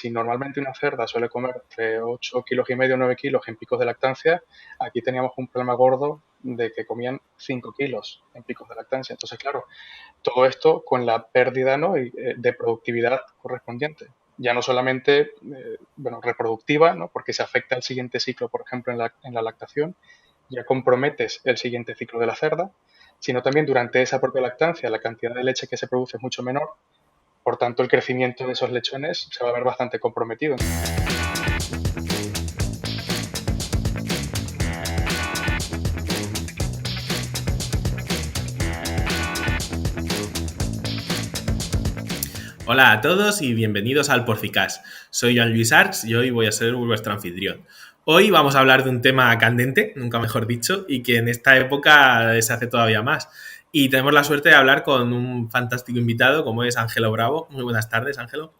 si normalmente una cerda suele comer entre 8 kilos y medio, 9 kilos en picos de lactancia, aquí teníamos un problema gordo de que comían 5 kilos en picos de lactancia. Entonces, claro, todo esto con la pérdida, ¿no?, de productividad correspondiente. Ya no solamente reproductiva, ¿no?, porque se afecta el siguiente ciclo, por ejemplo, en la lactación, ya comprometes el siguiente ciclo de la cerda, sino también durante esa propia lactancia la cantidad de leche que se produce es mucho menor, por tanto el crecimiento de esos lechones se va a ver bastante comprometido. Hola a todos y bienvenidos al Porcicast. Soy Joan Luis Arcs y hoy voy a ser vuestro anfitrión. Hoy vamos a hablar de un tema candente, nunca mejor dicho, y que en esta época se hace todavía más. Y tenemos la suerte de hablar con un fantástico invitado como es Ángelo Bravo. Muy buenas tardes, Ángelo.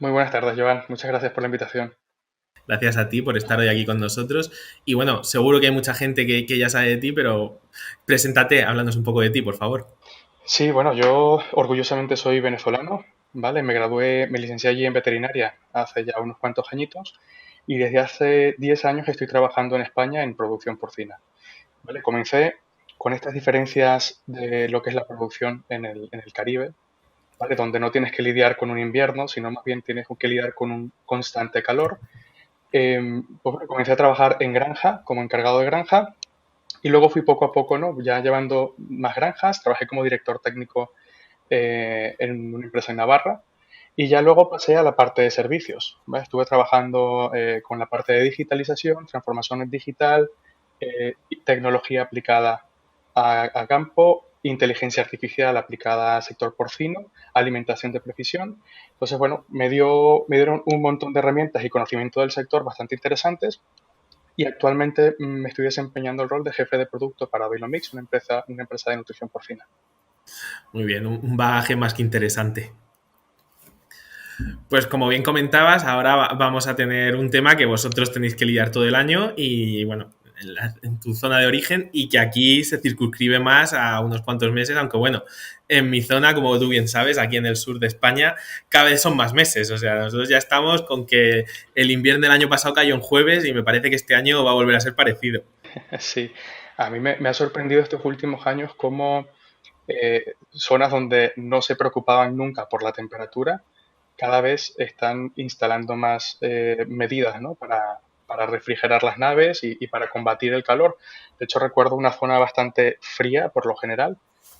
Muy buenas tardes, Joan. Muchas gracias por la invitación. Gracias a ti por estar hoy aquí con nosotros. Y bueno, seguro que hay mucha gente que ya sabe de ti, pero preséntate, háblanos un poco de ti, por favor. Sí, bueno, yo orgullosamente soy venezolano, ¿vale? Me licencié allí en veterinaria hace ya unos cuantos añitos y desde hace 10 años estoy trabajando en España en producción porcina, ¿vale? Comencé con estas diferencias de lo que es la producción en el Caribe, ¿vale? Donde no tienes que lidiar con un invierno, sino más bien tienes que lidiar con un constante calor. Pues comencé a trabajar en granja, como encargado de granja, y luego fui poco a poco, ¿no?, ya llevando más granjas. Trabajé como director técnico en una empresa en Navarra y ya luego pasé a la parte de servicios, ¿vale? Estuve trabajando con la parte de digitalización, transformación digital, y tecnología aplicada a campo, inteligencia artificial aplicada al sector porcino, alimentación de precisión. Entonces, bueno, me dieron un montón de herramientas y conocimiento del sector bastante interesantes y actualmente me estoy desempeñando el rol de jefe de producto para Binomix, una empresa de nutrición porcina. Muy bien, un bagaje más que interesante. Pues como bien comentabas, ahora vamos a tener un tema que vosotros tenéis que lidiar todo el año y bueno, en tu zona de origen y que aquí se circunscribe más a unos cuantos meses, aunque bueno, en mi zona, como tú bien sabes, aquí en el sur de España, cada vez son más meses. O sea, nosotros ya estamos con que el invierno del año pasado cayó en jueves y me parece que este año va a volver a ser parecido. Sí, a mí me ha sorprendido estos últimos años cómo zonas donde no se preocupaban nunca por la temperatura, cada vez están instalando más medidas, ¿no?, para refrigerar las naves y para combatir el calor. De hecho, recuerdo una zona bastante fría, por lo general,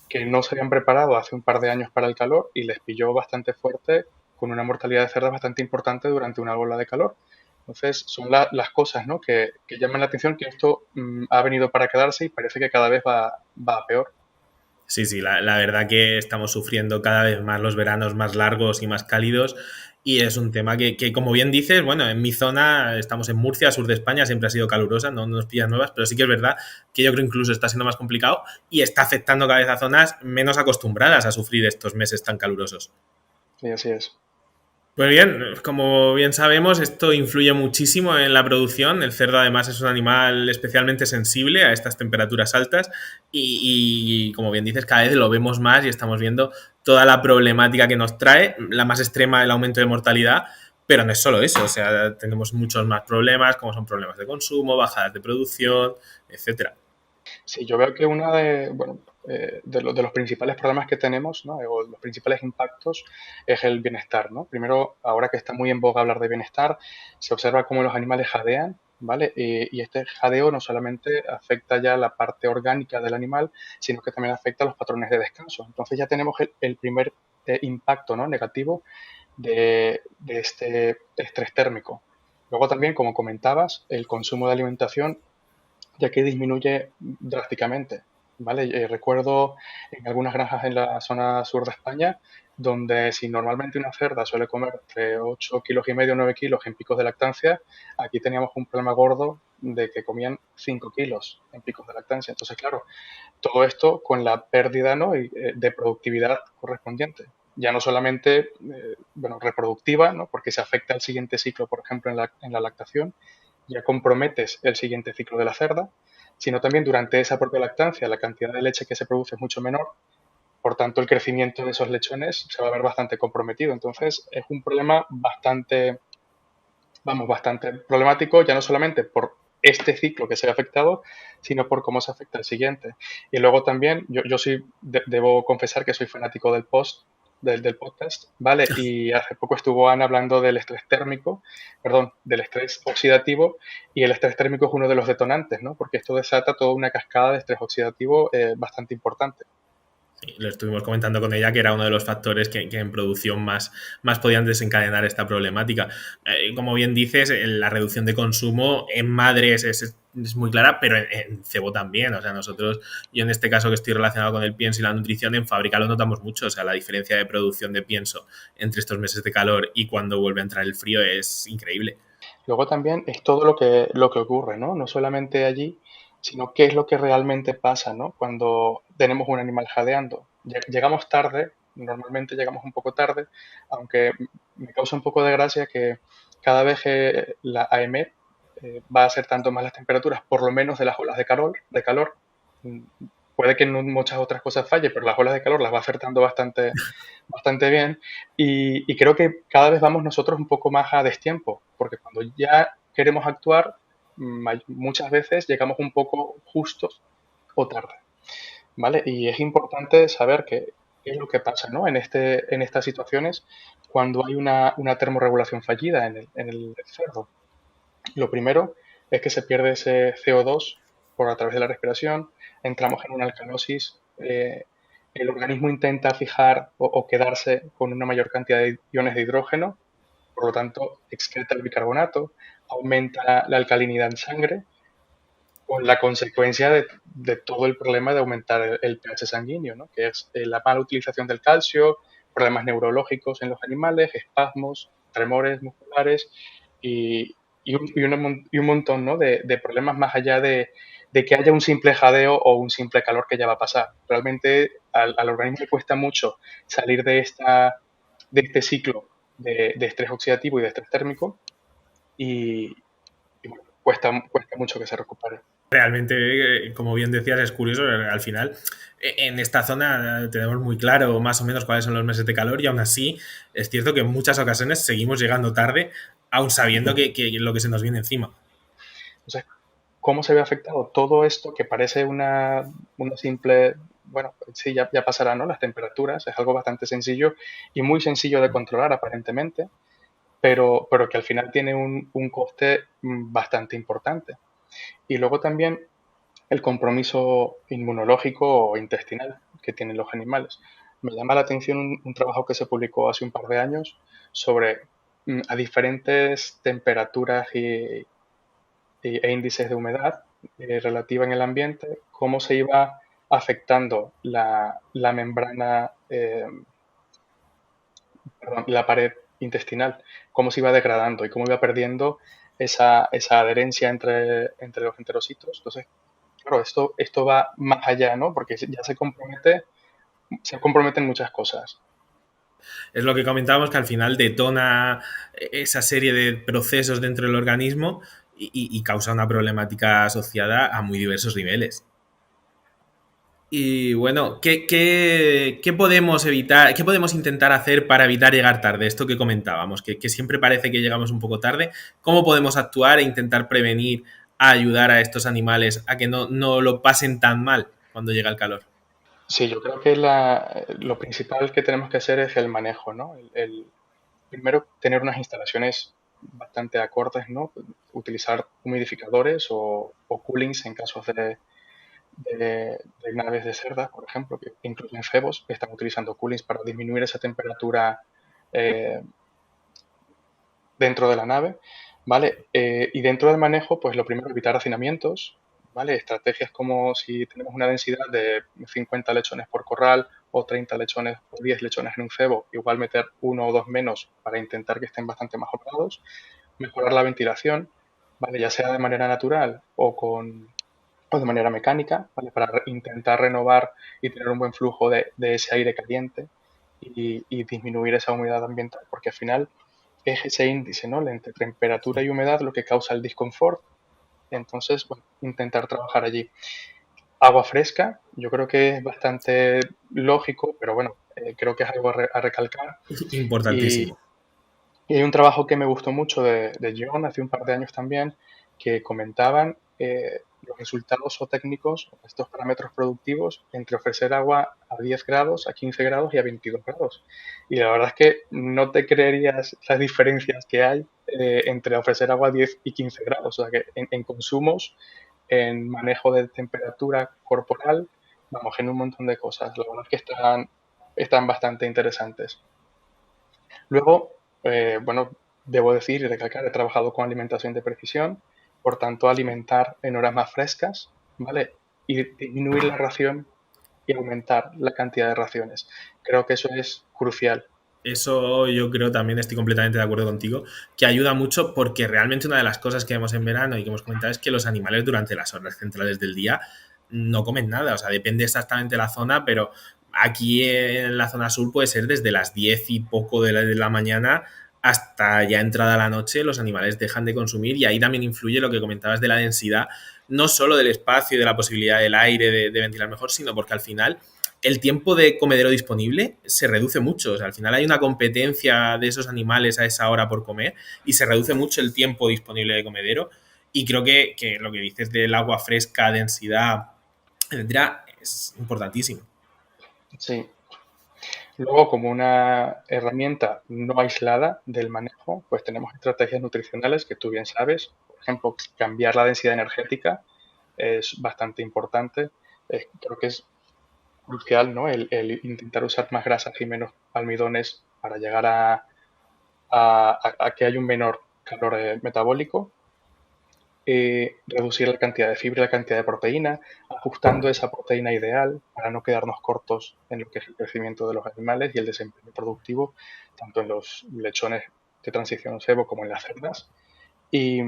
que no se habían preparado hace un par de años para el calor y les pilló bastante fuerte, con una mortalidad de cerdas bastante importante durante una ola de calor. Entonces, son las cosas, ¿no?, que llaman la atención, que esto ha venido para quedarse y parece que cada vez va a peor. Sí, sí, la verdad que estamos sufriendo cada vez más los veranos más largos y más cálidos y es un tema que, como bien dices, bueno, en mi zona estamos en Murcia, sur de España, siempre ha sido calurosa, no nos pillan nuevas, pero sí que es verdad que yo creo incluso está siendo más complicado y está afectando cada vez a zonas menos acostumbradas a sufrir estos meses tan calurosos. Sí, así es. Pues bien, como bien sabemos, esto influye muchísimo en la producción. El cerdo además es un animal especialmente sensible a estas temperaturas altas y, como bien dices, cada vez lo vemos más y estamos viendo toda la problemática que nos trae, la más extrema el aumento de mortalidad, pero no es solo eso, o sea, tenemos muchos más problemas como son problemas de consumo, bajadas de producción, etcétera. Sí, yo veo que de los principales problemas que tenemos, ¿no?, o los principales impactos es el bienestar, ¿no? Primero, ahora que está muy en boga hablar de bienestar, se observa cómo los animales jadean, ¿vale? Y este jadeo no solamente afecta ya la parte orgánica del animal, sino que también afecta a los patrones de descanso. Entonces ya tenemos el primer impacto, ¿no?, negativo de este estrés térmico. Luego también, como comentabas, el consumo de alimentación ya que disminuye drásticamente, ¿vale? Recuerdo en algunas granjas en la zona sur de España, donde si normalmente una cerda suele comer entre 8 kilos y medio, 9 kilos en picos de lactancia, aquí teníamos un problema gordo de que comían 5 kilos en picos de lactancia. Entonces, claro, todo esto con la pérdida, ¿no?, de productividad correspondiente. Ya no solamente reproductiva, ¿no?, porque se afecta al siguiente ciclo, por ejemplo, en la lactación, ya comprometes el siguiente ciclo de la cerda, sino también durante esa propia lactancia la cantidad de leche que se produce es mucho menor, por tanto el crecimiento de esos lechones se va a ver bastante comprometido. Entonces es un problema bastante, vamos, bastante problemático, ya no solamente por este ciclo que se ha afectado, sino por cómo se afecta el siguiente. Y luego también, yo sí debo confesar que soy fanático del podcast, ¿vale? Y hace poco estuvo Ana hablando del estrés térmico, perdón, del estrés oxidativo, y el estrés térmico es uno de los detonantes, ¿no? Porque esto desata toda una cascada de estrés oxidativo bastante importante. Sí, lo estuvimos comentando con ella, que era uno de los factores que en producción más podían desencadenar esta problemática. Como bien dices, la reducción de consumo en madres es muy clara, pero en cebo también. O sea, nosotros, yo en este caso que estoy relacionado con el pienso y la nutrición, en fábrica lo notamos mucho. O sea, la diferencia de producción de pienso entre estos meses de calor y cuando vuelve a entrar el frío es increíble. Luego también es todo lo que ocurre, ¿no? No solamente allí, sino qué es lo que realmente pasa, ¿no? Cuando tenemos un animal jadeando. Llegamos tarde, normalmente llegamos un poco tarde, aunque me causa un poco de gracia que cada vez que la AEMET va a ser tanto más las temperaturas, por lo menos de las olas de calor, mm, puede que en muchas otras cosas falle, pero las olas de calor las va acertando bastante bien. Y creo que cada vez vamos nosotros un poco más a destiempo, porque cuando ya queremos actuar, muchas veces llegamos un poco justos o tarde, ¿vale? Y es importante saber qué es lo que pasa, ¿no? En estas situaciones cuando hay una termorregulación fallida en el cerdo. Lo primero es que se pierde ese CO2 por a través de la respiración, entramos en una alcalosis, el organismo intenta fijar o quedarse con una mayor cantidad de iones de hidrógeno, por lo tanto excreta el bicarbonato, aumenta la alcalinidad en sangre, con la consecuencia de todo el problema de aumentar el pH sanguíneo, ¿no? Que es la mala utilización del calcio, problemas neurológicos en los animales, espasmos, tremores musculares y, y un montón, ¿no? de problemas más allá de que haya un simple jadeo o un simple calor que ya va a pasar. Realmente al organismo le cuesta mucho salir de este ciclo de estrés oxidativo y de estrés térmico y, y bueno, cuesta mucho que se recupere. Realmente, como bien decías, es curioso. Al final, en esta zona tenemos muy claro más o menos cuáles son los meses de calor y aún así es cierto que en muchas ocasiones seguimos llegando tarde, aún sabiendo que lo que se nos viene encima. Entonces, ¿cómo se ve afectado todo esto que parece una simple, bueno, sí, ya pasará, ¿no? Las temperaturas, es algo bastante sencillo y muy sencillo de controlar aparentemente, pero que al final tiene un coste bastante importante. Y luego también el compromiso inmunológico o intestinal que tienen los animales. Me llama la atención un trabajo que se publicó hace un par de años sobre a diferentes temperaturas e índices de humedad relativa en el ambiente, cómo se iba afectando la membrana, perdón, la pared intestinal, cómo se iba degradando y cómo iba perdiendo esa adherencia entre los enterocitos. Entonces, claro, esto va más allá, ¿no? Porque ya se comprometen muchas cosas. Es lo que comentábamos, que al final detona esa serie de procesos dentro del organismo y causa una problemática asociada a muy diversos niveles. Y bueno, ¿qué podemos evitar, qué podemos intentar hacer para evitar llegar tarde? Esto que comentábamos, que siempre parece que llegamos un poco tarde. ¿Cómo podemos actuar e intentar prevenir, a ayudar a estos animales a que no lo pasen tan mal cuando llega el calor? Sí, yo creo que lo principal que tenemos que hacer es el manejo, ¿no? Primero, tener unas instalaciones bastante acordes, ¿no? Utilizar humidificadores o coolings en casos de naves de cerdas, por ejemplo, que incluso en cebos están utilizando coolings para disminuir esa temperatura eh, dentro de la nave, ¿vale? Y dentro del manejo, pues lo primero, evitar hacinamientos, ¿vale? Estrategias como si tenemos una densidad de 50 lechones por corral o 30 lechones o 10 lechones en un cebo, igual meter uno o dos menos para intentar que estén bastante más holgados, mejorar la ventilación, ¿vale? Ya sea de manera natural o de manera mecánica, ¿vale? Para intentar renovar y tener un buen flujo de ese aire caliente y disminuir esa humedad ambiental, porque al final es ese índice, ¿no? Entre temperatura y humedad lo que causa el disconfort. Entonces, bueno, intentar trabajar allí. agua fresca. Yo creo que es bastante lógico, pero bueno, creo que es algo a recalcar. Y, Importantísimo. y hay un trabajo que me gustó mucho de John hace un par de años también, que comentaban los resultados o técnicos, estos parámetros productivos, entre ofrecer agua a 10 grados, a 15 grados y a 22 grados. Y la verdad es que no te creerías las diferencias que hay entre ofrecer agua a 10 y 15 grados. O sea que en consumos, en manejo de temperatura corporal, vamos, en un montón de cosas. La verdad es que están bastante interesantes. Luego, bueno, debo decir y recalcar, he trabajado con alimentación de precisión, por tanto, alimentar en horas más frescas, ¿vale? Y disminuir la ración y aumentar la cantidad de raciones. Creo que eso es crucial. Eso yo creo también estoy completamente de acuerdo contigo, que ayuda mucho porque realmente una de las cosas que vemos en verano y que hemos comentado es que los animales durante las horas centrales del día no comen nada, o sea, depende exactamente de la zona, pero aquí en la zona sur puede ser desde las 10 y poco de la mañana hasta ya entrada la noche los animales dejan de consumir y ahí también influye lo que comentabas de la densidad, no solo del espacio y de la posibilidad del aire de ventilar mejor, sino porque al final el tiempo de comedero disponible se reduce mucho. O sea, al final hay una competencia de esos animales a esa hora por comer y se reduce mucho el tiempo disponible de comedero. Y creo que lo que dices del agua fresca, densidad, etcétera, es importantísimo. Sí. Luego, como una herramienta no aislada del manejo, pues tenemos estrategias nutricionales que tú bien sabes. Por ejemplo, cambiar la densidad energética es bastante importante. Creo que es crucial, ¿no? El intentar usar más grasas y menos almidones para llegar a que haya un menor calor metabólico. Reducir la cantidad de fibra y la cantidad de proteína, ajustando esa proteína ideal para no quedarnos cortos en lo que es el crecimiento de los animales y el desempeño productivo, tanto en los lechones de transición cebo como en las cerdas. Y,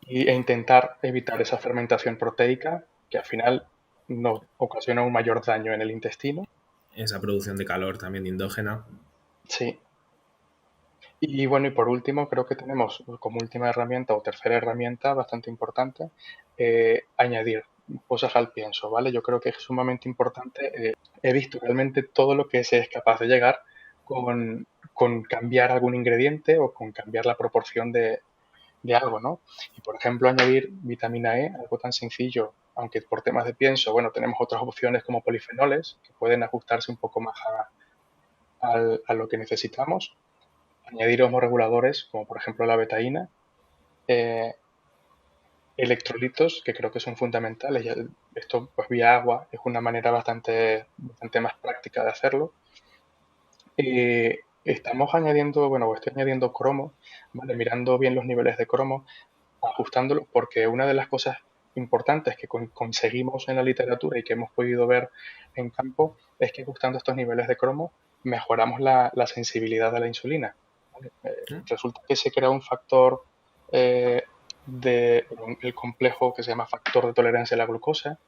e intentar evitar esa fermentación proteica que al final nos ocasiona un mayor daño en el intestino. Esa producción de calor también endógena. Sí. Y bueno, y por último, creo que tenemos como última herramienta o tercera herramienta bastante importante, añadir cosas al pienso, ¿vale? Yo creo que es sumamente importante. He visto realmente todo lo que se es capaz de llegar con cambiar algún ingrediente o con cambiar la proporción de algo, ¿no? Y por ejemplo, añadir vitamina E, algo tan sencillo, aunque por temas de pienso, bueno, tenemos otras opciones como polifenoles que pueden ajustarse un poco más a lo que necesitamos. Añadir osmorreguladores, como por ejemplo la betaína, eh, electrolitos, que creo que son fundamentales. Esto, pues vía agua, es una manera bastante más práctica de hacerlo. Estamos añadiendo, bueno, estoy añadiendo cromo, ¿vale? Mirando bien los niveles de cromo, ajustándolos, porque una de las cosas importantes que conseguimos en la literatura y que hemos podido ver en campo es que ajustando estos niveles de cromo mejoramos la sensibilidad a la insulina. ¿Vale? Resulta que se crea un factor eh, el complejo que se llama factor de tolerancia a la glucosa,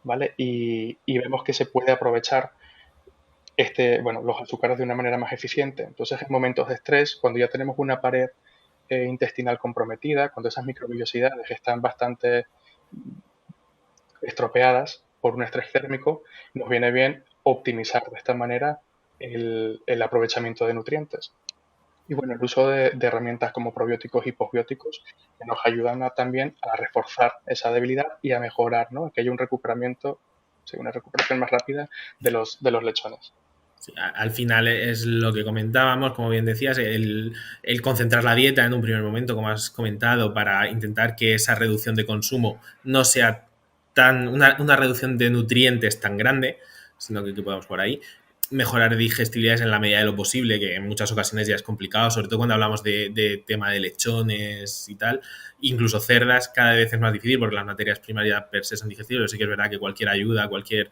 ¿vale? Y vemos que se puede aprovechar bueno, los azúcares de una manera más eficiente. Entonces, en momentos de estrés, cuando ya tenemos una pared intestinal comprometida, cuando esas microvellosidades están bastante estropeadas por un estrés térmico, nos viene bien optimizar de esta manera el aprovechamiento de nutrientes. Y bueno, el uso de herramientas como probióticos y posbióticos que nos ayudan también a reforzar esa debilidad y a mejorar, ¿no? Que haya un recuperamiento, sí, una recuperación más rápida de los lechones. Sí, al final es lo que comentábamos, como bien decías, el concentrar la dieta en un primer momento, como has comentado, para intentar que esa reducción de consumo no sea una reducción de nutrientes tan grande, sino que podamos por ahí. Mejorar digestibilidades en la medida de lo posible, que en muchas ocasiones ya es complicado, sobre todo cuando hablamos de tema de lechones y tal. Incluso cerdas cada vez es más difícil porque las materias primarias per se son digestibles, pero sí que es verdad que cualquier ayuda, cualquier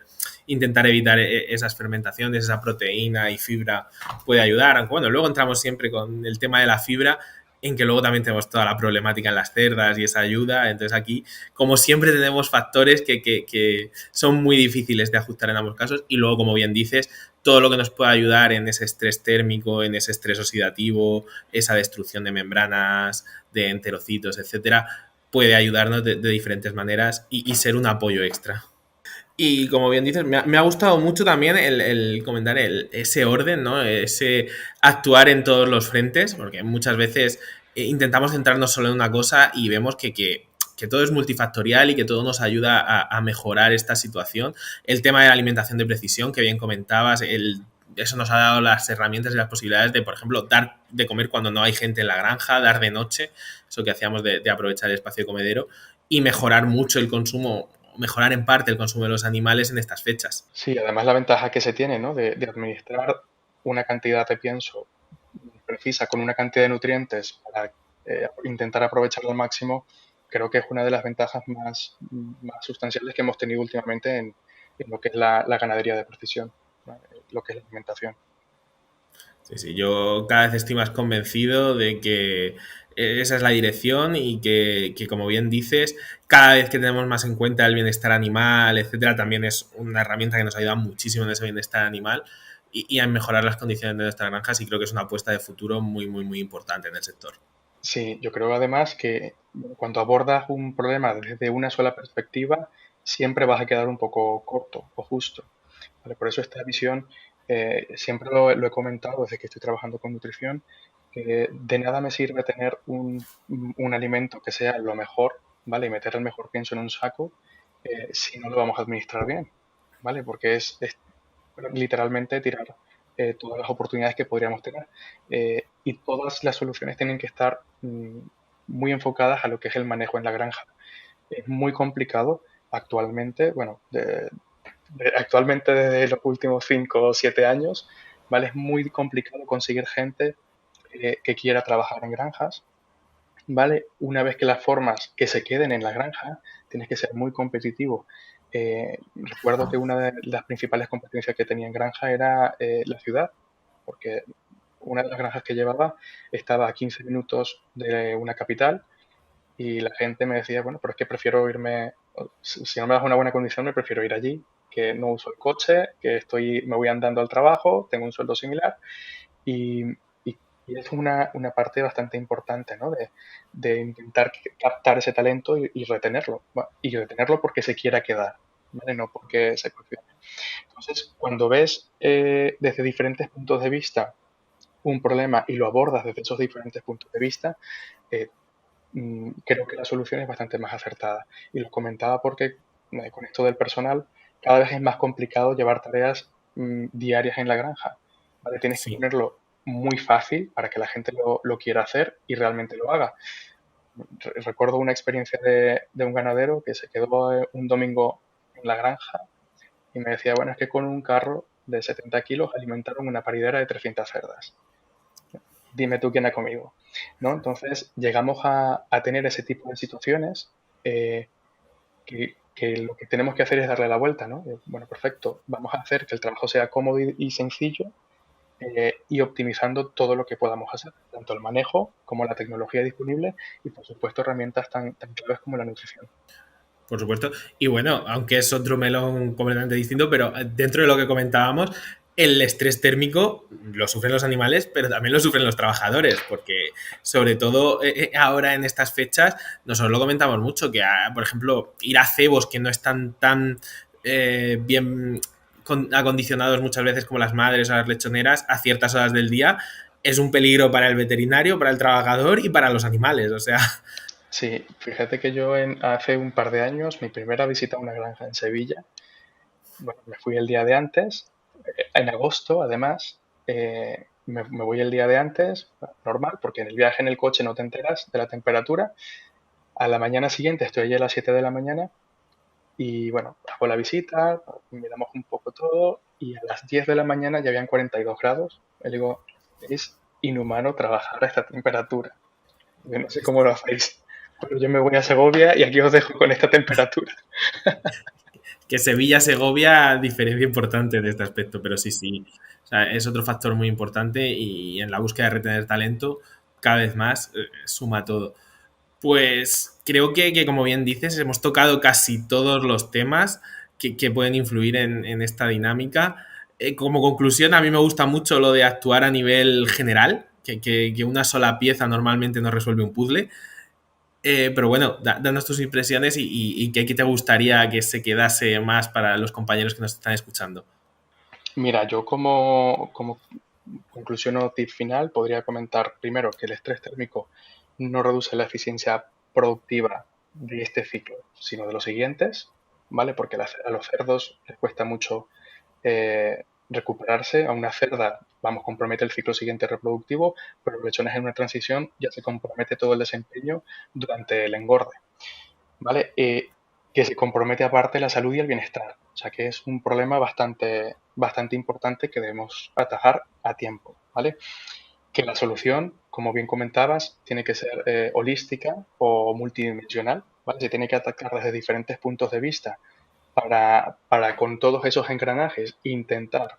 intentar evitar esas fermentaciones, esa proteína y fibra puede ayudar. Aunque bueno, luego entramos siempre con el tema de la fibra, en que luego también tenemos toda la problemática en las cerdas y esa ayuda. Entonces aquí, como siempre, tenemos factores que son muy difíciles de ajustar en ambos casos. Y luego, como bien dices, todo lo que nos pueda ayudar en ese estrés térmico, en ese estrés oxidativo, esa destrucción de membranas, de enterocitos, etcétera, puede ayudarnos de diferentes maneras y ser un apoyo extra. Y como bien dices, me ha gustado mucho también el comentar ese orden, ¿no? Ese actuar en todos los frentes, porque muchas veces intentamos centrarnos solo en una cosa y vemos que todo es multifactorial y que todo nos ayuda a mejorar esta situación. El tema de la alimentación de precisión, que bien comentabas, eso nos ha dado las herramientas y las posibilidades de, por ejemplo, dar de comer cuando no hay gente en la granja, dar de noche, eso que hacíamos de aprovechar el espacio comedero, y mejorar mucho el consumo, mejorar en parte el consumo de los animales en estas fechas. Sí, además la ventaja que se tiene, ¿no? de administrar una cantidad de pienso precisa con una cantidad de nutrientes para intentar aprovecharlo al máximo, creo que es una de las ventajas más sustanciales que hemos tenido últimamente en lo que es la ganadería de precisión, ¿no? Lo que es la alimentación. Sí, sí, yo cada vez estoy más convencido de que esa es la dirección y que, como bien dices, cada vez que tenemos más en cuenta el bienestar animal, etcétera, también es una herramienta que nos ayuda muchísimo en ese bienestar animal y a mejorar las condiciones de nuestras granjas, y creo que es una apuesta de futuro muy, muy, muy importante en el sector. Sí, yo creo además que cuando abordas un problema desde una sola perspectiva, siempre vas a quedar un poco corto o justo. ¿Vale? Por eso esta visión, siempre lo he comentado desde que estoy trabajando con nutrición, que de nada me sirve tener un alimento que sea lo mejor, ¿vale? Y meter el mejor pienso en un saco, si no lo vamos a administrar bien, ¿vale? Porque es literalmente tirar todas las oportunidades que podríamos tener. Y todas las soluciones tienen que estar muy enfocadas a lo que es el manejo en la granja. Es muy complicado actualmente, bueno, actualmente desde los últimos 5 o 7 años, ¿vale? Es muy complicado conseguir gente que quiera trabajar en granjas, ¿vale? Una vez que las formas que se queden en la granja, tienes que ser muy competitivo. Recuerdo que una de las principales competencias que tenía en granja era la ciudad, porque una de las granjas que llevaba estaba a 15 minutos de una capital y la gente me decía, bueno, pero es que prefiero irme, si no me das una buena condición, me prefiero ir allí, que no uso el coche, que me voy andando al trabajo, tengo un sueldo similar y, y es una parte bastante importante, ¿no? De intentar captar ese talento y retenerlo. Y retenerlo porque se quiera quedar, ¿vale? No porque se cuestione. Entonces, cuando ves desde diferentes puntos de vista un problema y lo abordas desde esos diferentes puntos de vista, eh, creo que la solución es bastante más acertada. Y lo comentaba porque con esto del personal, cada vez es más complicado llevar tareas diarias en la granja. ¿Vale? Tienes que Sí. ponerlo muy fácil para que la gente lo quiera hacer y realmente lo haga. Recuerdo una experiencia de un ganadero que se quedó un domingo en la granja y me decía, bueno, es que con un carro de 70 kilos alimentaron una paridera de 300 cerdas. Dime tú quién ha comido, ¿no? Entonces llegamos a tener ese tipo de situaciones eh, que lo que tenemos que hacer es darle la vuelta, ¿no? Bueno, perfecto, vamos a hacer que el trabajo sea cómodo y sencillo y optimizando todo lo que podamos hacer, tanto el manejo como la tecnología disponible y, por supuesto, herramientas tan claves como la nutrición. Por supuesto. Y bueno, aunque es otro melón completamente distinto, pero dentro de lo que comentábamos, el estrés térmico lo sufren los animales, pero también lo sufren los trabajadores, porque sobre todo ahora en estas fechas, nosotros lo comentamos mucho, que por ejemplo, ir a cebos que no están tan bien acondicionados muchas veces como las madres o las lechoneras a ciertas horas del día, es un peligro para el veterinario, para el trabajador y para los animales. O sea, Sí, fíjate que yo hace un par de años, mi primera visita a una granja en Sevilla, bueno, me fui el día de antes, en agosto además, me voy el día de antes, normal, porque en el viaje en el coche no te enteras de la temperatura. A la mañana siguiente estoy allí a las 7 de la mañana y bueno, hago la visita, miramos un poco todo y a las 10 de la mañana ya habían 42 grados. Le digo, es inhumano trabajar a esta temperatura. Yo no sé cómo lo hacéis, pero yo me voy a Segovia y aquí os dejo con esta temperatura. que Sevilla-Segovia diferencia importante de este aspecto, pero sí, sí. O sea, es otro factor muy importante y en la búsqueda de retener talento, cada vez más suma todo. Pues creo que, como bien dices, hemos tocado casi todos los temas que pueden influir en esta dinámica. Como conclusión, a mí me gusta mucho lo de actuar a nivel general, que una sola pieza normalmente no resuelve un puzzle, Pero bueno, danos tus impresiones y qué te gustaría que se quedase más para los compañeros que nos están escuchando. Mira, yo como conclusión o tip final podría comentar primero que el estrés térmico no reduce la eficiencia productiva de este ciclo, sino de los siguientes, ¿vale? Porque a los cerdos les cuesta mucho recuperarse. A una cerda, vamos, compromete el ciclo siguiente reproductivo, pero los lechones en una transición ya se compromete todo el desempeño durante el engorde, ¿vale? Que se compromete aparte la salud y el bienestar. O sea que es un problema bastante importante que debemos atajar a tiempo, ¿vale? Que la solución, como bien comentabas, tiene que ser holística o multidimensional, ¿vale? Se tiene que atacar desde diferentes puntos de vista para con todos esos engranajes intentar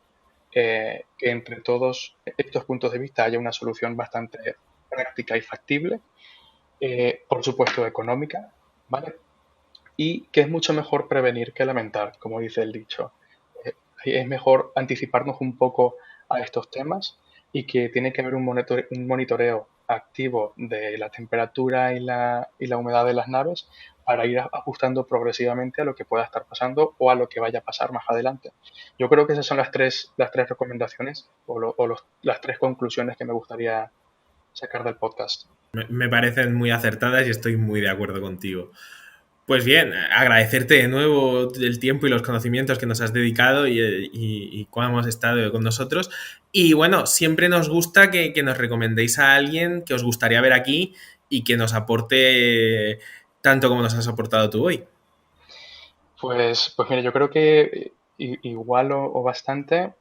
que entre todos estos puntos de vista haya una solución bastante práctica y factible, por supuesto económica, ¿vale? Y que es mucho mejor prevenir que lamentar, como dice el dicho. Eh, Es mejor anticiparnos un poco a estos temas y que tiene que haber un monitoreo activo de la temperatura y la humedad de las naves para ir ajustando progresivamente a lo que pueda estar pasando o a lo que vaya a pasar más adelante. Yo creo que esas son las tres recomendaciones las tres conclusiones que me gustaría sacar del podcast. Me parecen muy acertadas y estoy muy de acuerdo contigo. Pues bien, agradecerte de nuevo el tiempo y los conocimientos que nos has dedicado y cómo has estado con nosotros. Y bueno, siempre nos gusta que nos recomendéis a alguien que os gustaría ver aquí y que nos aporte tanto como nos has aportado tú hoy. Pues mira, yo creo que igual o bastante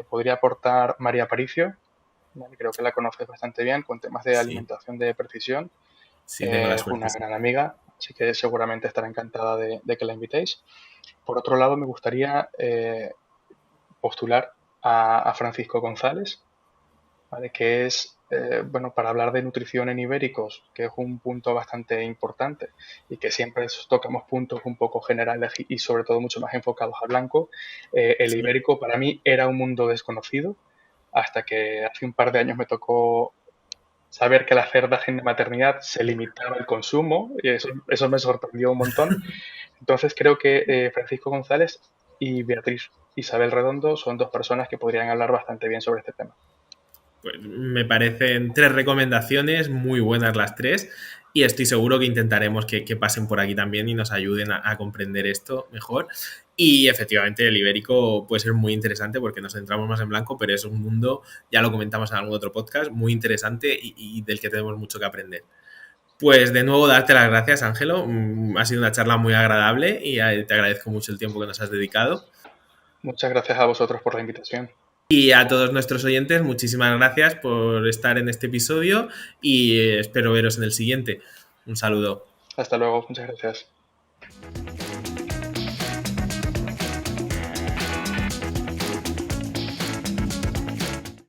podría aportar María Aparicio, ¿vale? Creo que la conoces bastante bien con temas de Sí, alimentación de precisión. sí, tengo la Es suerte, una sí. gran amiga, así que seguramente estará encantada de que la invitéis. Por otro lado, me gustaría postular a Francisco González, ¿vale? Que es, bueno, para hablar de nutrición en ibéricos, que es un punto bastante importante y que siempre tocamos puntos un poco generales y sobre todo mucho más enfocados a blanco. El Sí. ibérico para mí era un mundo desconocido hasta que hace un par de años me tocó saber que la cerdas en maternidad se limitaba el consumo y eso me sorprendió un montón. Entonces creo que Francisco González y Beatriz Isabel Redondo son dos personas que podrían hablar bastante bien sobre este tema. Pues me parecen tres recomendaciones muy buenas las tres y estoy seguro que intentaremos que pasen por aquí también y nos ayuden a comprender esto mejor. Y efectivamente el ibérico puede ser muy interesante porque nos centramos más en blanco, pero es un mundo, ya lo comentamos en algún otro podcast, muy interesante y del que tenemos mucho que aprender. Pues de nuevo darte las gracias, Ángelo. Ha sido una charla muy agradable y te agradezco mucho el tiempo que nos has dedicado. Muchas gracias a vosotros por la invitación. Y a todos nuestros oyentes, muchísimas gracias por estar en este episodio y espero veros en el siguiente. Un saludo. Hasta luego, muchas gracias.